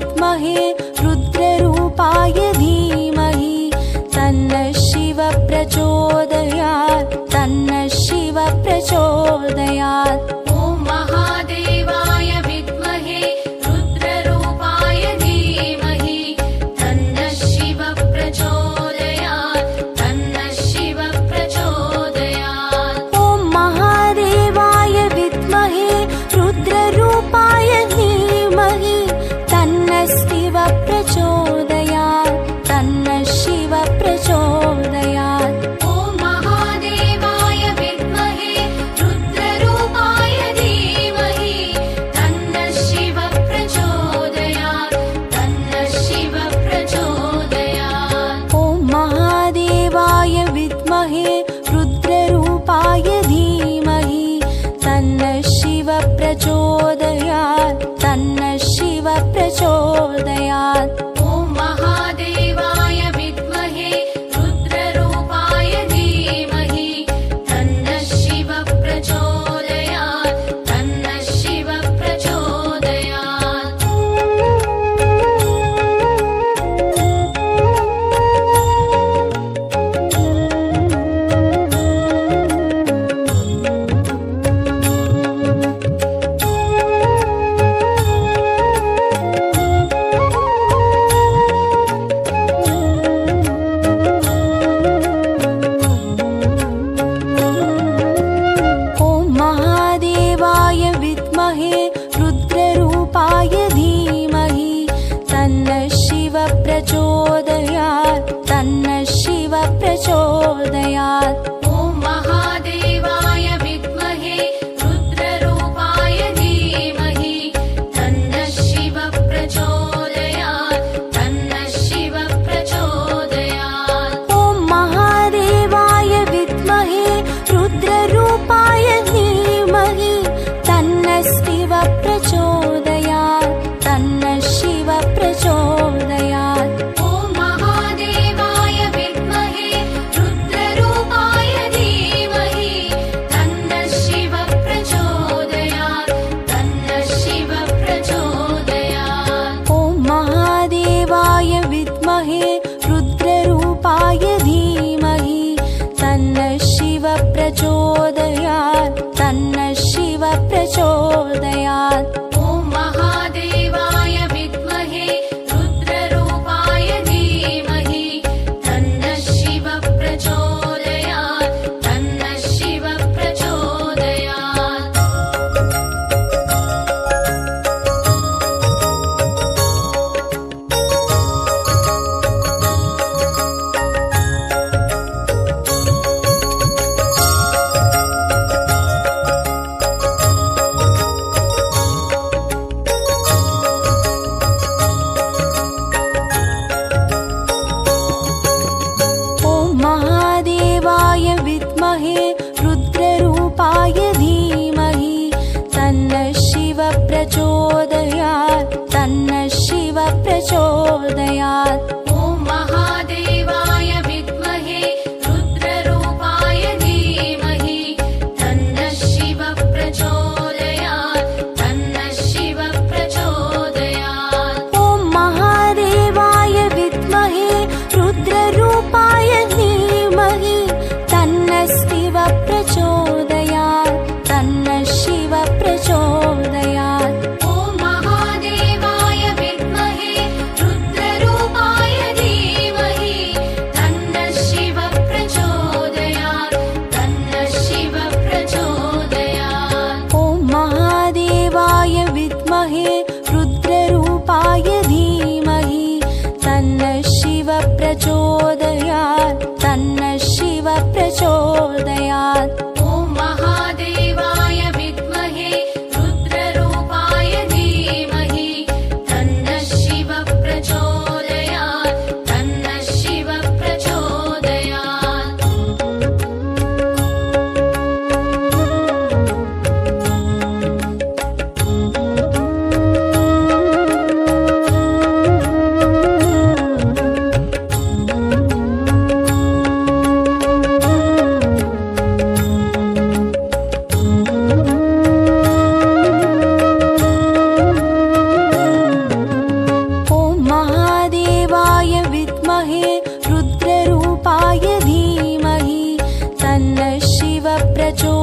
विद्महे रुद्ररूपाय धीमहि तन्नः शिवः प्रचोदयात् तन्नः शिवः प्रचोदयात्। ॐ महादेवाय विद्महे रुद्ररूपाय धीमहि तन्नः शिवः प्रचोदयात् तन्नः शिवः प्रचोदयात्। ॐ महादेवाय विद्महे रुद्ररूपाय धीमहि तन्नः शिवः प्रचोदयात् तन्नः शिवः प्रचोदयात्। ॐ महादेवाय विद्महे रुद्ररूपाय धीमहि तन्नः शिवः प्रचोदयात् तन्नः शिवः प्रचोदयात्। ॐ महादेवाय विद्महे रुद्ररूपाय धीमहि तन्नः शिवः प्रचोदयात् तन्नः शिवः प्रचोदयात्। ॐ महादेवाय विद्महे रुद्ररूपाय धीमहि तन्नः शिवः प्रचोदयात् तन्नः शिवः प्रचोदयात्। ॐ महादेवाय विद्महे रुद्ररूपाय धीमहि तन्नः शिवः प्रचोदयात् तन्नः शिवः प्रचोदयात्। ॐ महादेवाय विद्महे रुद्ररूपाय धीमहि तन्नः शिवः प्रचोदयात् तन्नः शिवः प्रचोदयात्। ॐ महादेवाय विद्महे रुद्ररूपाय धीमहि तन्नः शिवः प्रचोदयात् तन्नः शिवः प्रचोदयात्। ॐ महादेवाय विद्महे रुद्ररूपाय धीमहि तन्नः शिवः प्रचोदयात् तन्नः शिवः प्रचोदयात्। ॐ महादेवाय विद्महे रुद्ररूपाय धीमहि तन्नः शिवः प्रचोदयात् तन्नः शिवः प्रचोदयात्। ॐ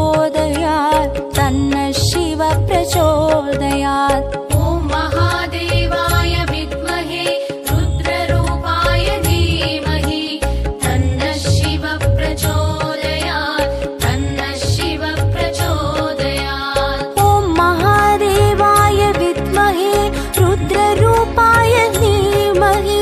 प्रचोदयात् तन्नः शिव प्रचोदयात् ॐ महादेवाय विद्महे रुद्ररूपाय धीमहि तन्नः शिव प्रचोदयात् तन्नः शिव प्रचोदयात् ॐ महादेवाय विद्महे रुद्ररूपाय धीमहि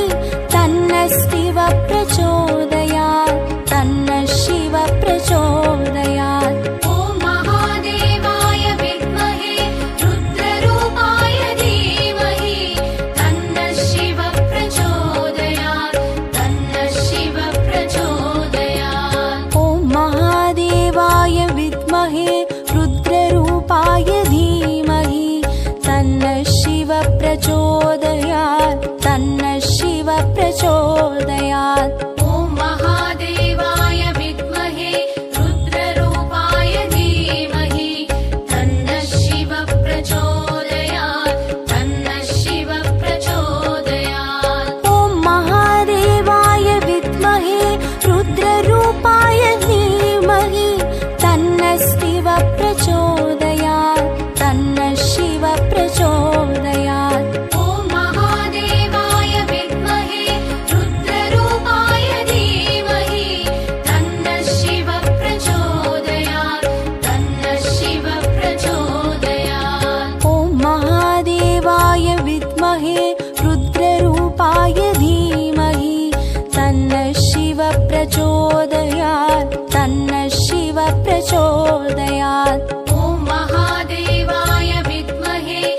तन्नः शिव प्रचोदयात् तन्नः शिव प्रचोदयात् ॐ महादेवाय विद्महे रुद्ररूपाय धीमहि तन्नः शिव प्रचोदयात् तन्नः शिव प्रचोदयात् ॐ महादेवाय विद्महे रुद्ररूपाय धीमहि तन्नः शिव प्रचोदयात् तन्नः शिव प्रचोदयात् ॐ महादेवाय विद्महे रुद्ररूपाय धीमहि तन्नः शिव प्रचोदयात् तन्नः शिव प्रचोदयात् ॐ महादेवाय विद्महे रुद्ररूपाय धीमहि तन्नः शिव प्रचोदयात् तन्नः शिव प्रचोदयात् ॐ महादेवाय विद्महे रुद्ररूपाय धीमहि तन्नः शिव प्रचोदयात् तन्नः शिव प्रचोदयात् ॐ महादेवाय विद्महे रुद्ररूपाय धीमहि तन्नः शिव प्रचोदयात् तन्नः शिव प्रचोदयात् ॐ महादेवाय विद्महे रुद्ररूपाय धीमहि तन्नः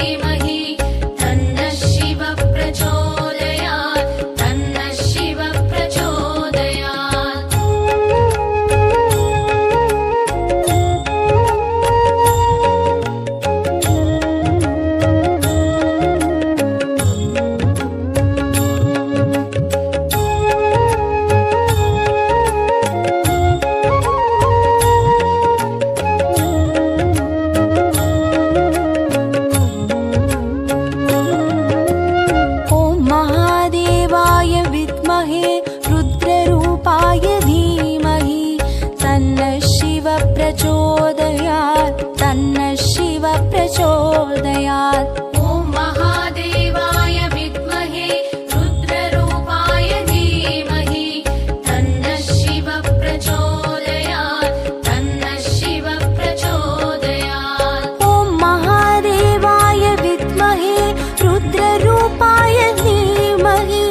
शिव प्रचोदयात् तन्नः शिव प्रचोदयात् ॐ महादेवाय विद्महे रुद्ररूपाय धीमहि तन्नः शिव प्रचोदयात् तन्नः शिव प्रचोदयात् ॐ महादेवाय विद्महे रुद्ररूपाय धीमहि तन्नः शिव प्रचोदयात् तन्नः शिव प्रचोदयात् ॐ महादेवाय विद्महे रुद्ररूपाय धीमहि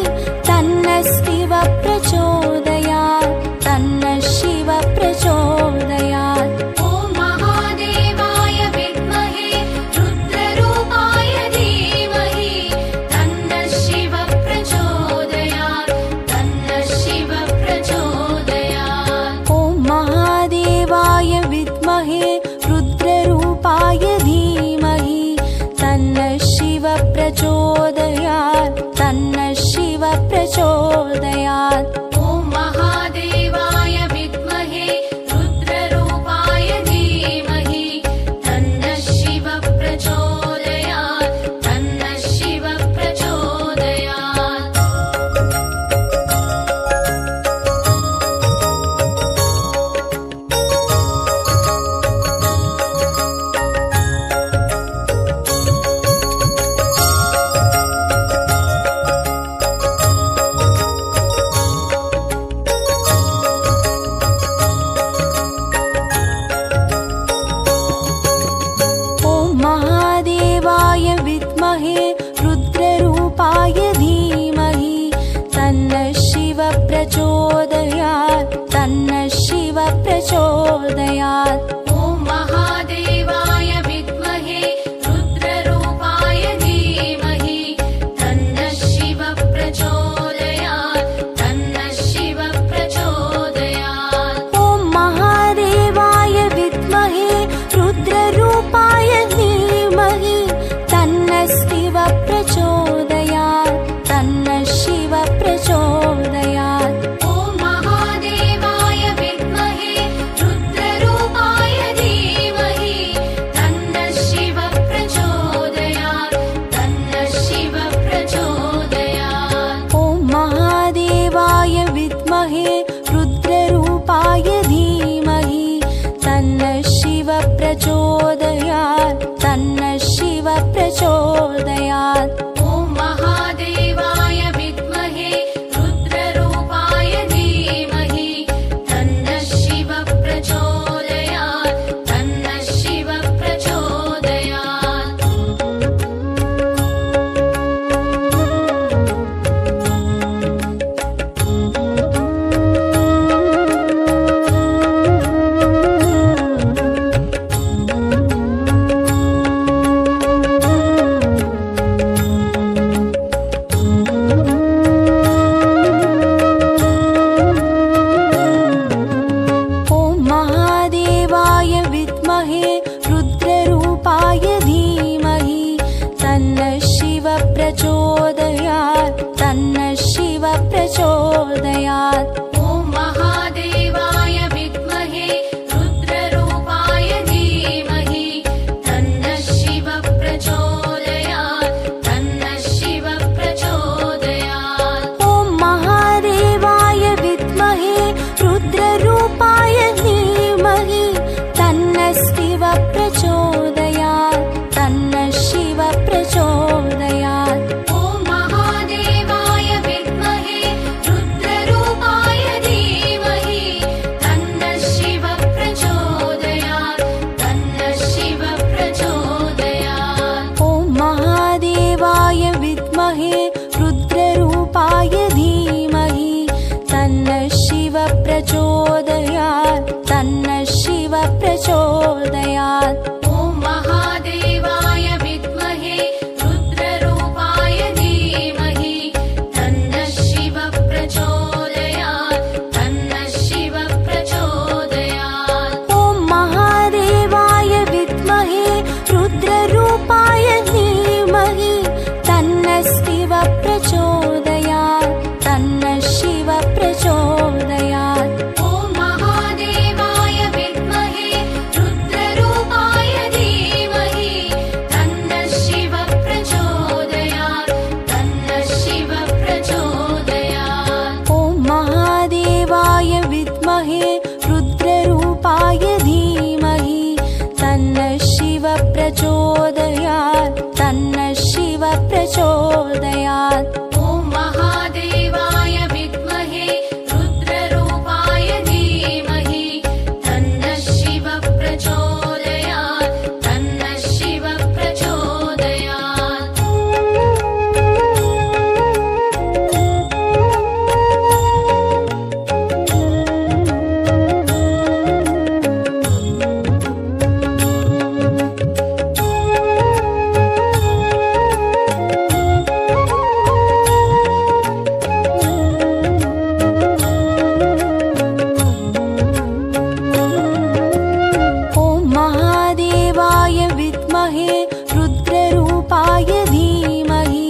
तन्नः शिव प्रचोदयात् तन्नः शिव प्रचोदयात् ॐ महादेवाय विद्महे रुद्ररूपाय धीमहि तन्नः शिव प्रचोदयात् तन्नः शिव प्रचोदयात् ॐ महादेवाय विद्महे रुद्ररूपाय धीमहि तन्नः शिव प्रचोदयात् तन्नः शिव प्रचोदयात् ॐ महादेवाय विद्महे रुद्ररूपाय धीमहि तन्नः शिव प्रचोदयात् तन्नः शिव प्रचोदयात् ॐ महादेवाय विद्महे रुद्ररूपाय धीमहि तन्नः शिव प्रचोदयात् तन्नः शिव प्रचोदयात् ॐ महादेवाय विद्महे रुद्ररूपाय धीमहि तन्नः शिव प्रचोदयात् तन्नः शिव प्रचोदयात् ॐ महादेवाय विद्महे रुद्ररूपाय धीमहि तन्नः शिव प्रचोदयात् तन्नः शिव प्रचोदयात् ॐ महादेवाय विद्महे रुद्ररूपाय विद्महे रुद्ररूपाय धीमहि तन्नः शिवः प्रचोदयात् तन्नः शिवः प्रचोदयात्। ॐ महादेवाय विद्महे रुद्ररूपाय धीमहि तन्नः शिवः प्रचोदयात् तन्नः शिवः प्रचोदयात्। ॐ महादेवाय विद्महे रुद्ररूपाय धीमहि तन्नः शिवः प्रचोदयात् तन्नः शिवः प्रचोदयात्। ॐ महादेवाय विद्महे रुद्ररूपाय धीमहि तन्नः शिवः प्रचोदयात् तन्नः शिवः प्रचोदयात्। ॐ महादेवाय विद्महे रुद्ररूपाय धीमहि तन्नः शिवः प्रचोदयात् तन्नः शिवः प्रचोदयात्। ॐ महादेवाय विद्महे रुद्ररूपाय धीमहि तन्नः शिवः प्रचोदयात् तन्नः शिवः प्रचोदयात्। ॐ महादेवाय विद्महे रुद्ररूपाय धीमहि तन्नः शिवः प्रचोदयात् तन्नः शिवः प्रचोदयात्। ॐ महादेवाय विद्महे रुद्ररूपाय धीमहि तन्नः शिवः प्रचोदयात् तन्नः शिवः प्रचोदयात्। ॐ महादेवाय विद्महे रुद्ररूपाय धीमहि तन्नः शिवः प्रचोदयात् तन्नः शिवः प्रचोदयात्। ॐ महादेवाय विद्महे रुद्ररूपाय धीमहि तन्नः शिवः प्रचोदयात् तन्नः शिवः प्रचोदयात्। ॐ महादेवाय विद्महे रुद्ररूपाय धीमहि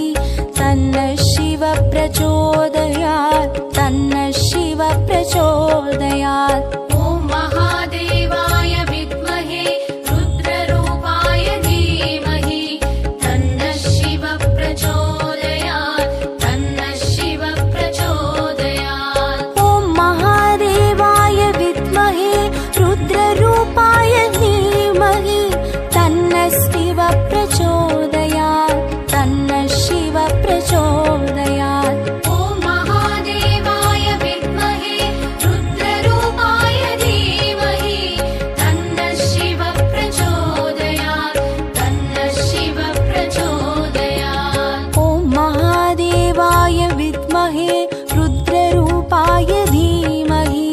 तन्नः शिवः प्रचोदयात् तन्नः शिवः प्रचोदयात्। ॐ महादेवाय विद्महे रुद्ररूपाय धीमहि तन्नः शिवः प्रचोदयात् तन्नः शिवः प्रचोदयात्। ॐ महादेवाय विद्महे रुद्ररूपाय धीमहि तन्नः शिवः प्रचोदयात् तन्नः शिवः प्रचोदयात्। ॐ महादेवाय विद्महे रुद्ररूपाय धीमहि तन्नः शिवः प्रचोदयात् तन्नः शिवः प्रचोदयात्। ॐ महादेवाय विद्महे रुद्ररूपाय धीमहि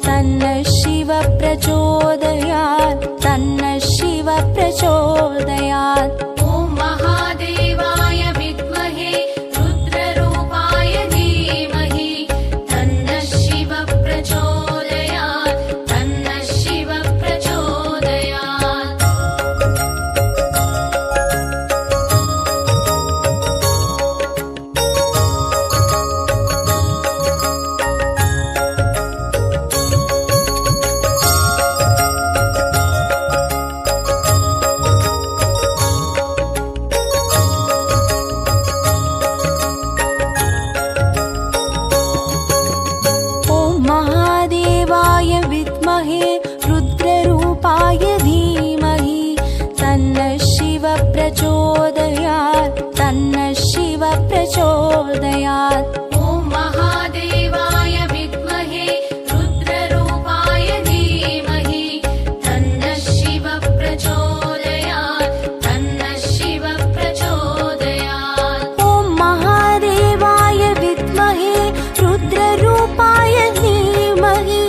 तन्नः शिवः प्रचोदयात् तन्नः शिवः प्रचोदयात्। ॐ महादेवाय विद्महे रुद्ररूपाय धीमहि तन्नः शिवः प्रचोदयात् तन्नः शिवः प्रचोदयात्। ॐ महादेवाय विद्महे रुद्ररूपाय धीमहि तन्नः शिवः प्रचोदयात् तन्नः शिवः प्रचोदयात्। ॐ महादेवाय विद्महे रुद्ररूपाय धीमहि तन्नः शिवः प्रचोदयात् तन्नः शिवः प्रचोदयात्। ॐ महादेवाय विद्महे रुद्ररूपाय धीमहि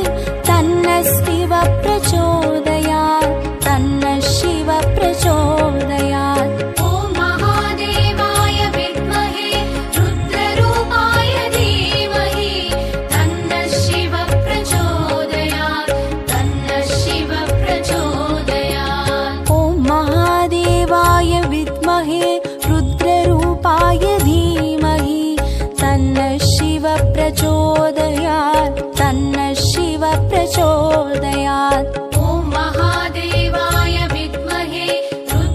तन्नः शिवः प्रचोदयात् तन्नः शिवः प्रचोदयात्। ॐ महादेवाय विद्महे रुद्ररूपाय प्रचोदयात्। ॐ महादेवाय विद्महे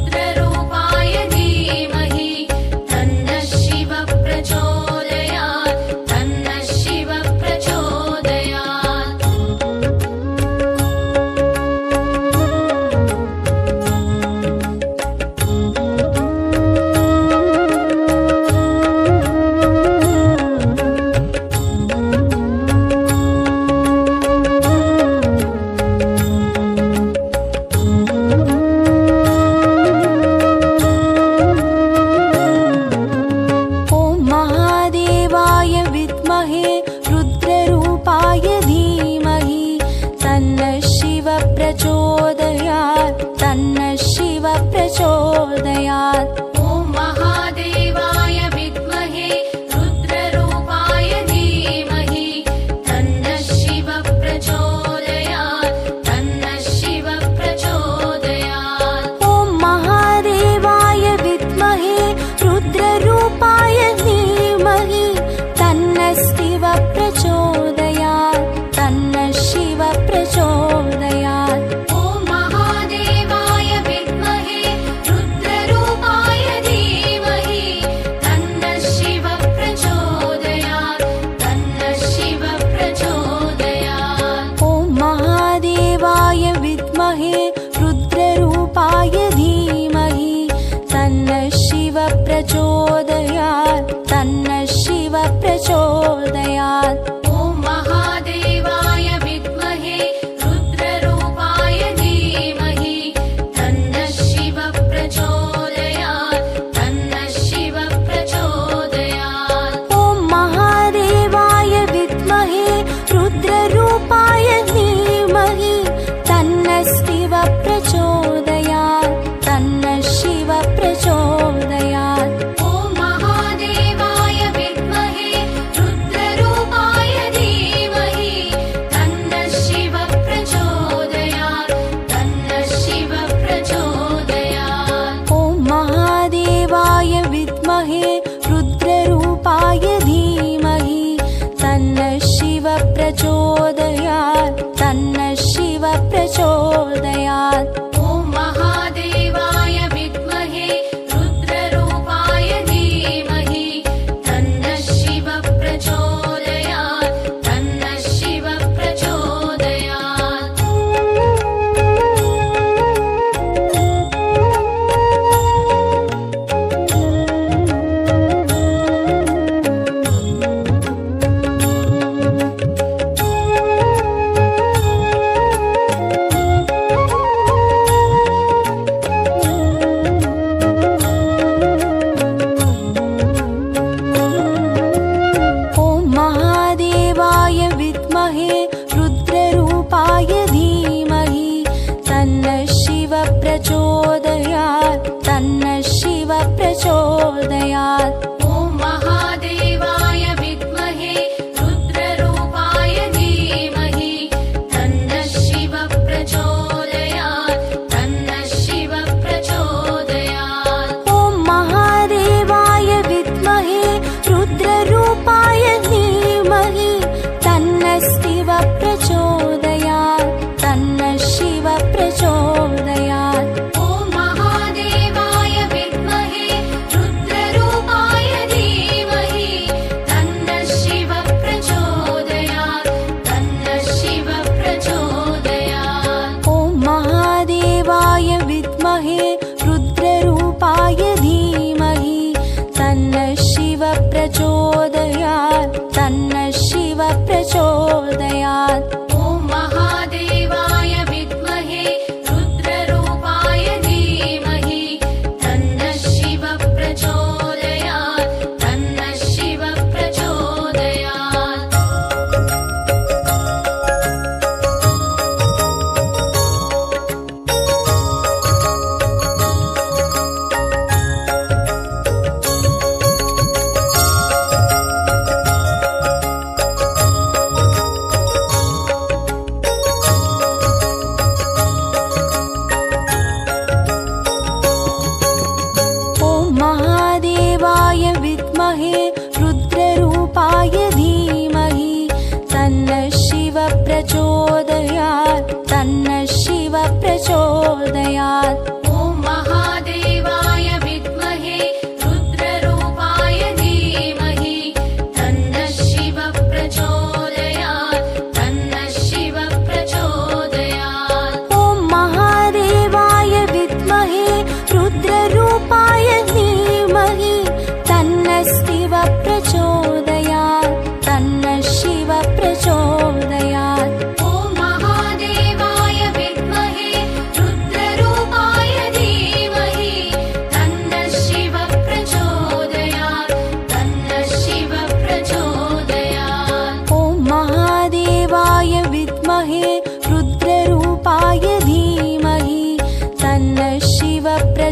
रुद्ररूपाय धीमहि तन्नः शिवः प्रचोदयात् तन्नः शिवः प्रचोदयात्।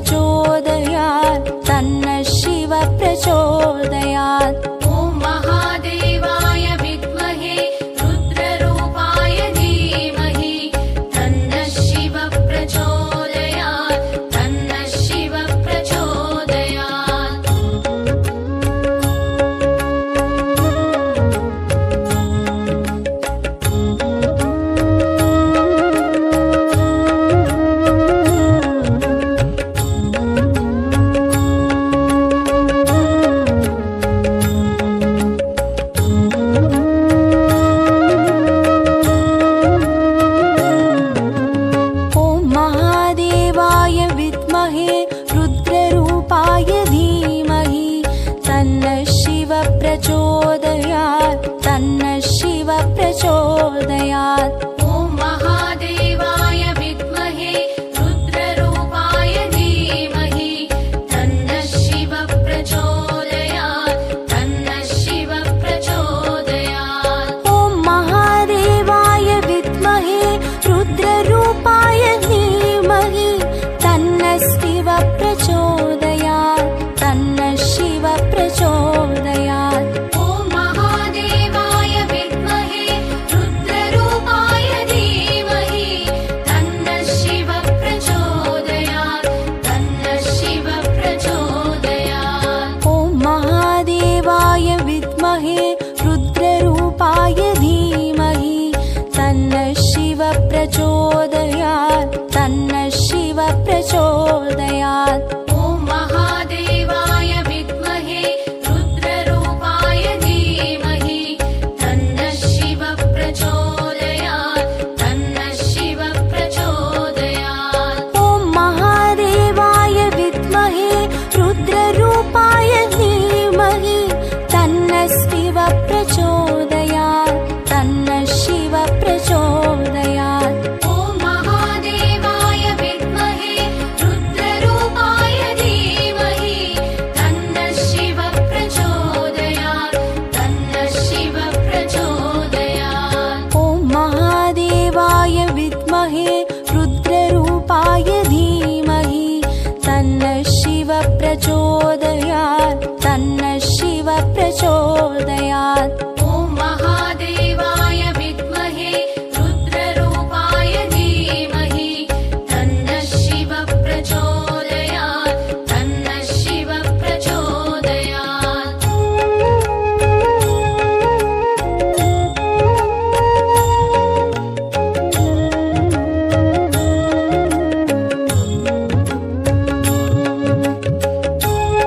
प्रचोदयात् तन्नः शिव प्रचोदयात्। ॐ महादेवाय विद्महे रुद्ररूपाय धीमहि तन्नः शिव प्रचोदयात् तन्नः शिव प्रचोदयात्। प्रचोदयात् तन्नः शिव प्रचोदयात्। ॐ महादेवाय विद्महे रुद्ररूपाय धीमहि तन्नः शिव प्रचोदयात् तन्नः शिव प्रचोदयात्। ॐ महादेवाय विद्महे रुद्ररूपाय धीमहि तन्नः शिव प्रचोदयात् तन्नः शिव प्रचोदयात्। ॐ महादेवाय विद्महे रुद्ररूपाय धीमहि तन्नः शिव प्रचोदयात् तन्नः शिव प्रचोदयात्। ॐ महादेवाय विद्महे रुद्ररूपाय धीमहि तन्नः शिव प्रचोदयात् तन्नः शिव प्रचोदयात्। ॐ महादेवाय विद्महे रुद्ररूपाय धीमहि तन्नः शिव प्रचोदयात् तन्नः शिव प्रचोदयात्। ॐ महादेवाय विद्महे रुद्ररूपाय धीमहि तन्नः शिव प्रचोदयात् तन्नः शिव प्रचोदयात्। ॐ महादेवाय विद्महे रुद्ररूपाय धीमहि तन्नः शिव प्रचोदयात् तन्नः शिव प्रचोदयात्। ॐ महादेवाय विद्महे रुद्ररूपाय धीमहि तन्नः शिव प्रचोदयात् तन्नः शिव प्रचोदयात्। ॐ महादेवाय विद्महे रुद्ररूपाय धीमहि तन्नः शिव प्रचोदयात् तन्नः शिव प्रचोदयात्। ॐ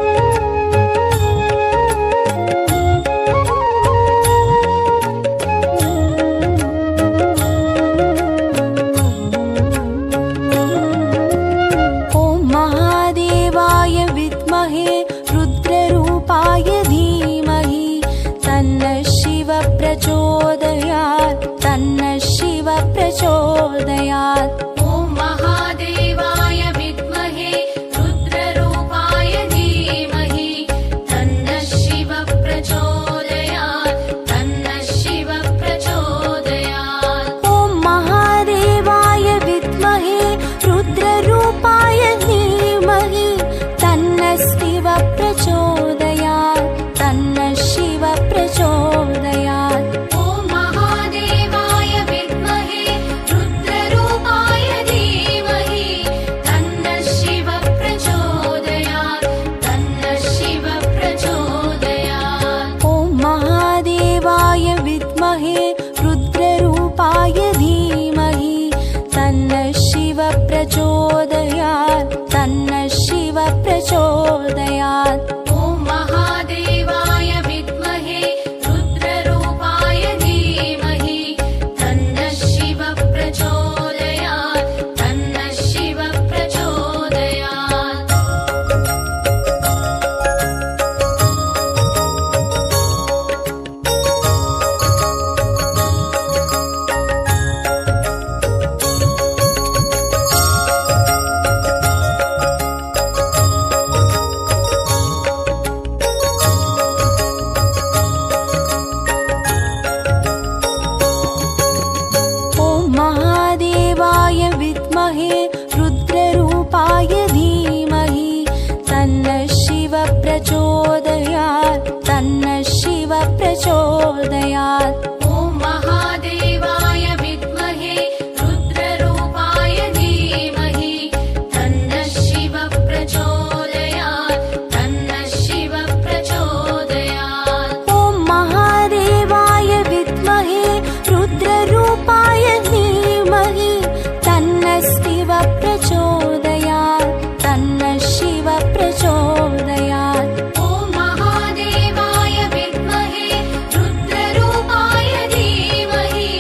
शिव प्रचोदयात् तन्नः शिव प्रचोदयात्। ॐ महादेवाय विद्महे रुद्ररूपाय धीमहि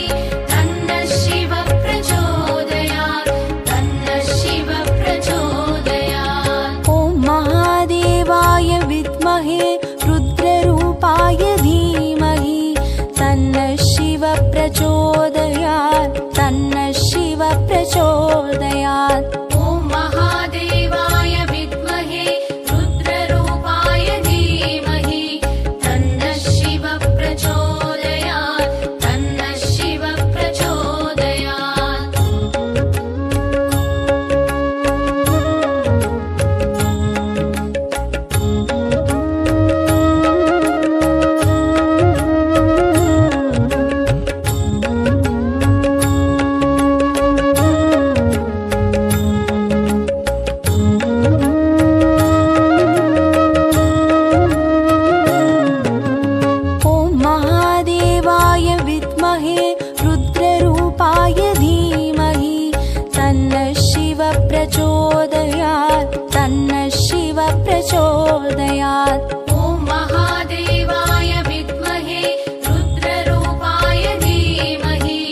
तन्नः शिव प्रचोदयात् तन्नः शिव प्रचोदयात्। ॐ महादेवाय विद्महे रुद्ररूपाय धीमहि तन्नः शिव प्रचोदयात् तन्नः शिव प्रचोदयात्। ॐ महादेवाय विद्महे रुद्ररूपाय धीमहि तन्नः शिव प्रचोदयात् तन्नः शिव प्रचोदयात्। ॐ महादेवाय विद्महे रुद्ररूपाय धीमहि तन्नः शिव प्रचोदयात् तन्नः शिव प्रचोदयात्। ॐ महादेवाय विद्महे रुद्ररूपाय धीमहि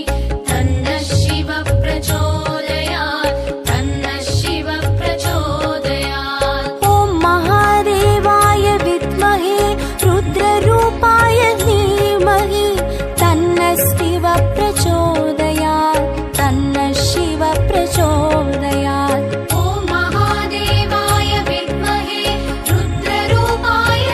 तन्नः शिव प्रचोदयात् तन्नः शिव प्रचोदयात्। ॐ महादेवाय विद्महे रुद्ररूपाय धीमहि तन्नः शिव प्रचोदयात् तन्नः शिव प्रचोदयात्। ॐ महादेवाय विद्महे रुद्ररूपाय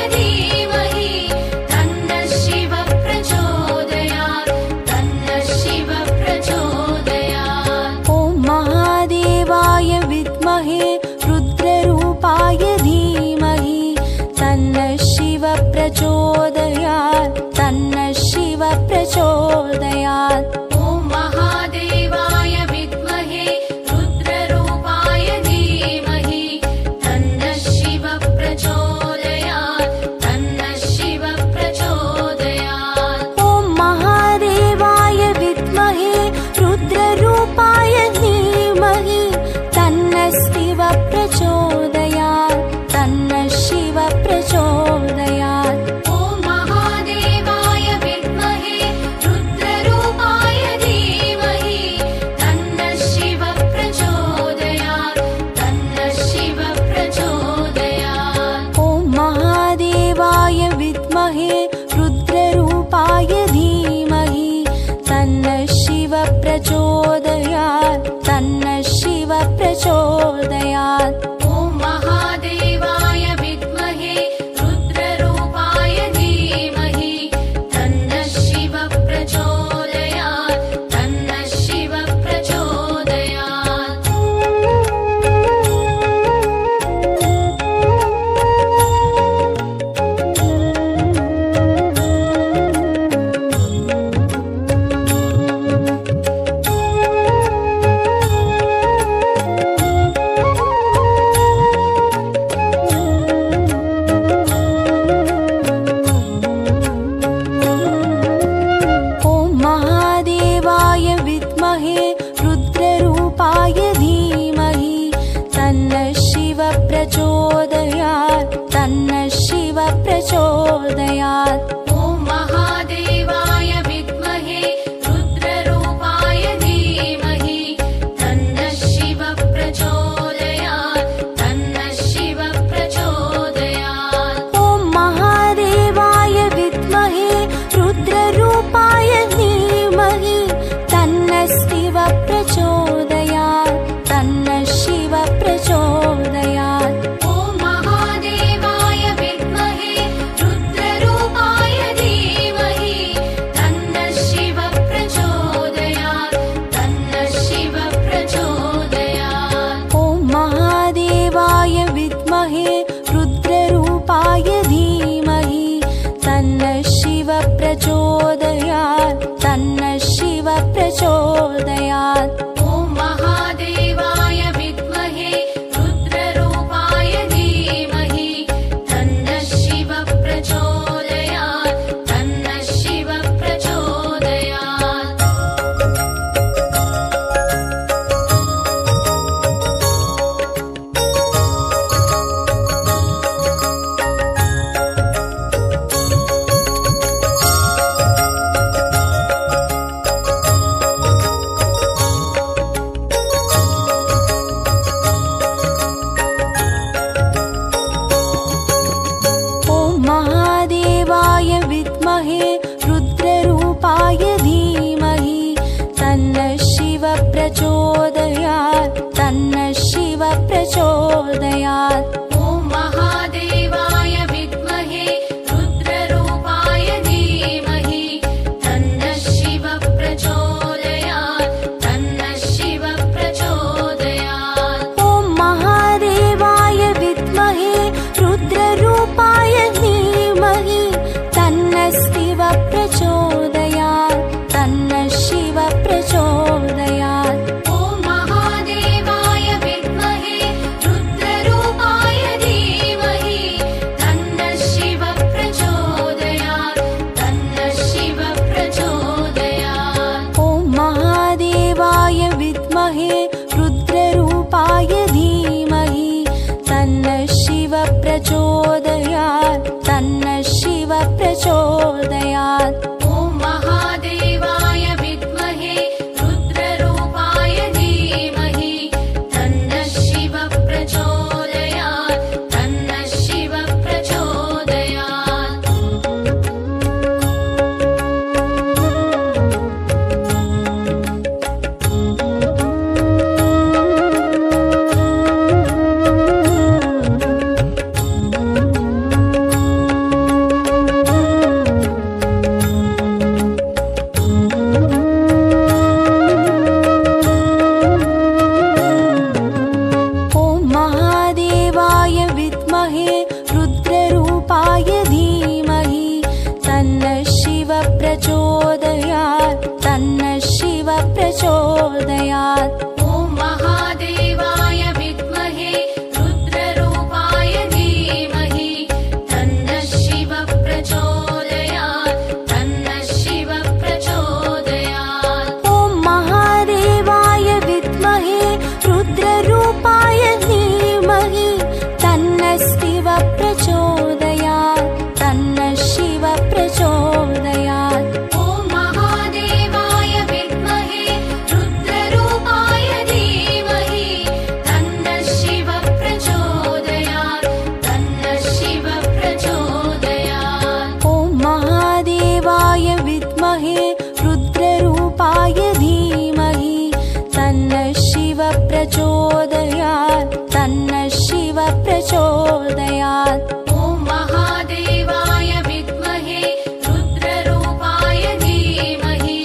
प्रचोदयात् तन्नः शिव प्रचोदयात्। ॐ महादेवाय विद्महे रुद्ररूपाय धीमहि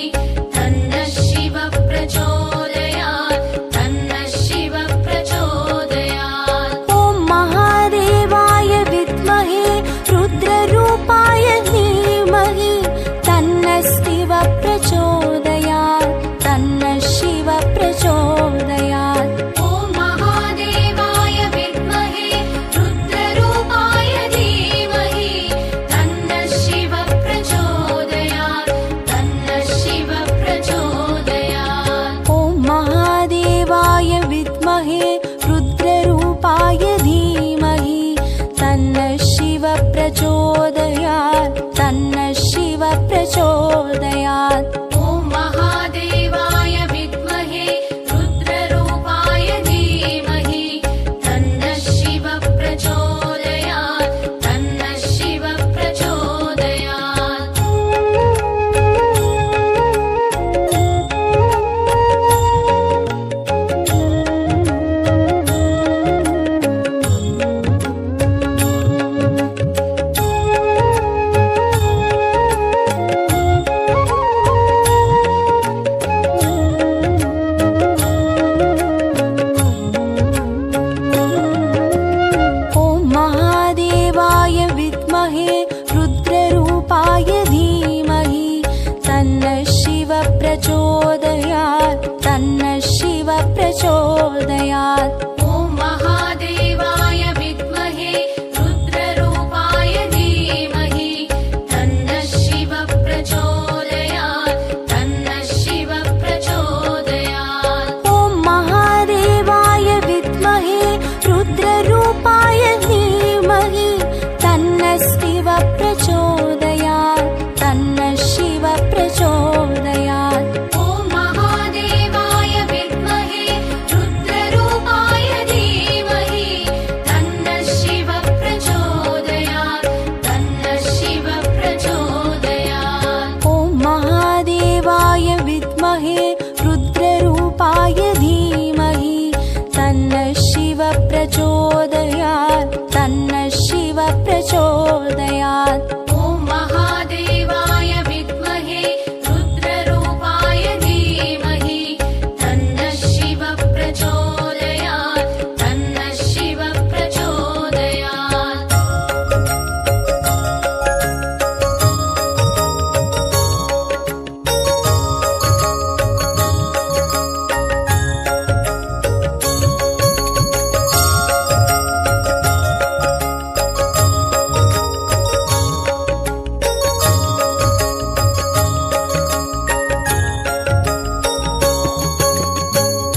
तन्नः शिव प्रचोदयात् तन्नः शिव प्रचोदयात्। ॐ महादेवाय विद्महे रुद्ररूपाय धीमहि तन्नः शिव प्रचोदयात् तन्नः शिव प्रचोदयात्। ॐ महादेवाय विद्महे रुद्ररूपाय धीमहि तन्नः शिव प्रचोदयात् तन्नः शिव प्रचोदयात्। ॐ महादेवाय विद्महे रुद्ररूपाय धीमहि तन्नः शिव प्रचोदयात् तन्नः शिव प्रचोदयात्। ॐ महादेवाय विद्महे रुद्ररूपाय धीमहि तन्नः शिव प्रचोदयात् तन्नः शिव प्रचोदयात्। ॐ महादेवाय विद्महे रुद्ररूपाय धीमहि तन्नः शिव प्रचोदयात् तन्नः शिव प्रचोदयात्। ॐ महादेवाय विद्महे रुद्ररूपाय धीमहि तन्नः शिव प्रचोदयात् तन्नः शिव प्रचोदयात्। ॐ महादेवाय विद्महे रुद्ररूपाय धीमहि तन्नः शिव प्रचोदयात् तन्नः शिव प्रचोदयात्। ॐ महादेवाय विद्महे रुद्ररूपाय धीमहि तन्नः शिव प्रचोदयात् तन्नः शिव प्रचोदयात्। ॐ महादेवाय विद्महे रुद्ररूपाय धीमहि तन्नः शिव प्रचोदयात् तन्नः शिव प्रचोदयात्। ॐ महादेवाय विद्महे रुद्ररूपाय धीमहि तन्नः शिव प्रचोदयात् तन्नः शिव प्रचोदयात्।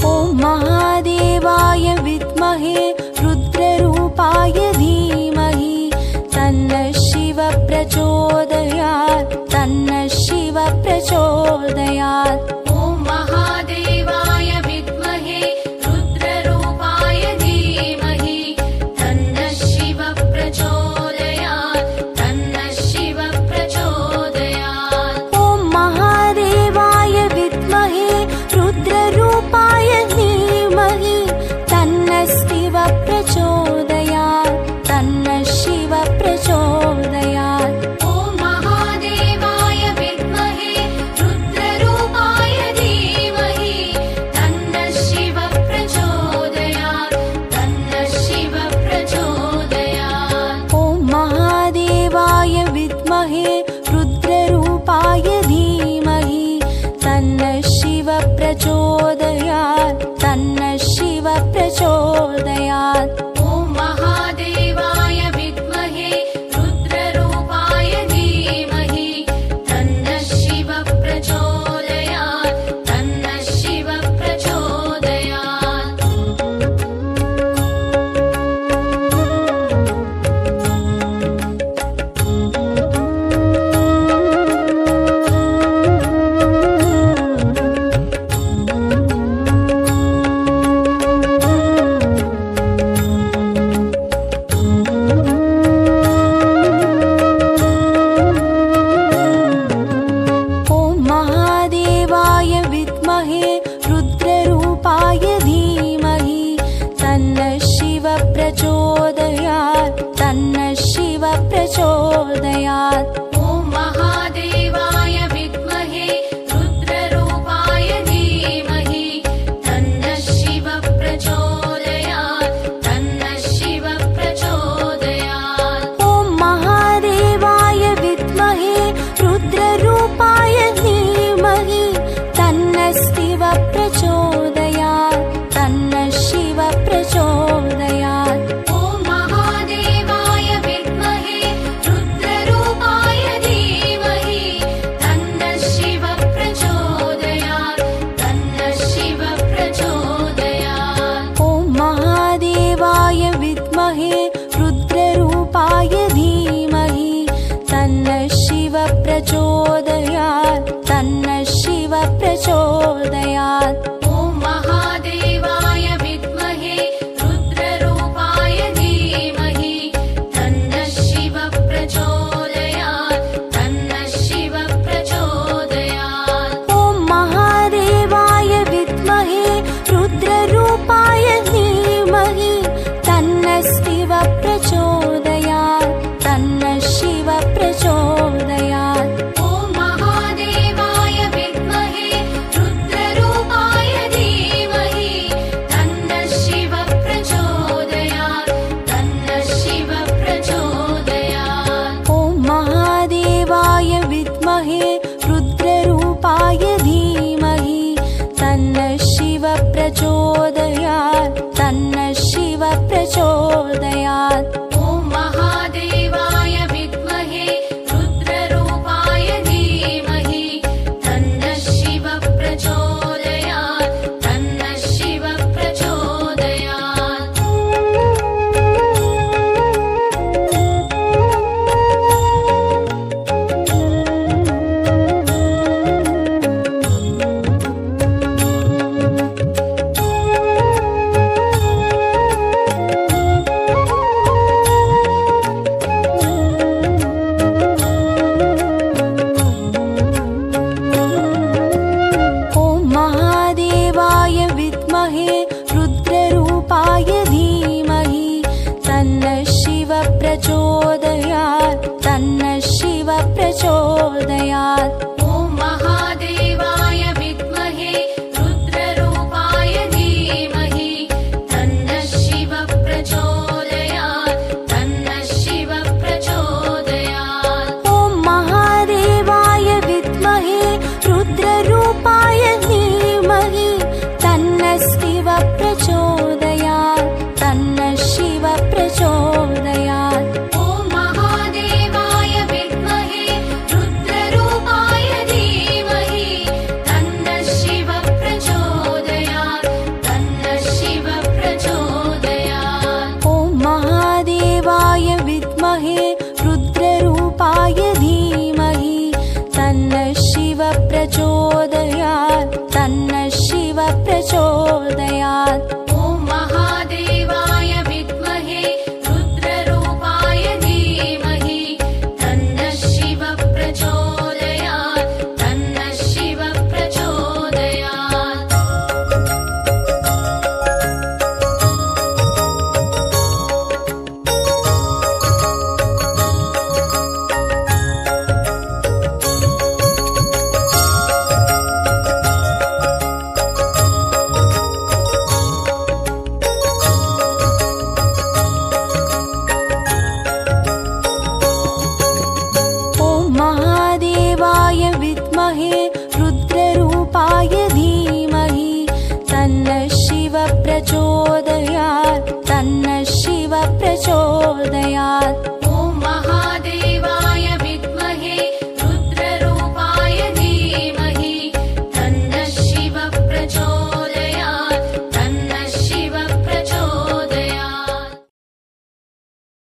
ॐ महादेवाय विद्महे रुद्ररूपाय धीमहि तन्नः शिव प्रचोदयात् तन्नः शिव प्रचोदयात्। ॐ महादेवाय विद्महे रुद्ररूपाय धीमहि तन्नः शिव प्रचोदयात् तन्नः शिव प्रचोदयात्। ॐ महादेवाय विद्महे रुद्ररूपाय धीमहि तन्नः शिव प्रचोदयात्।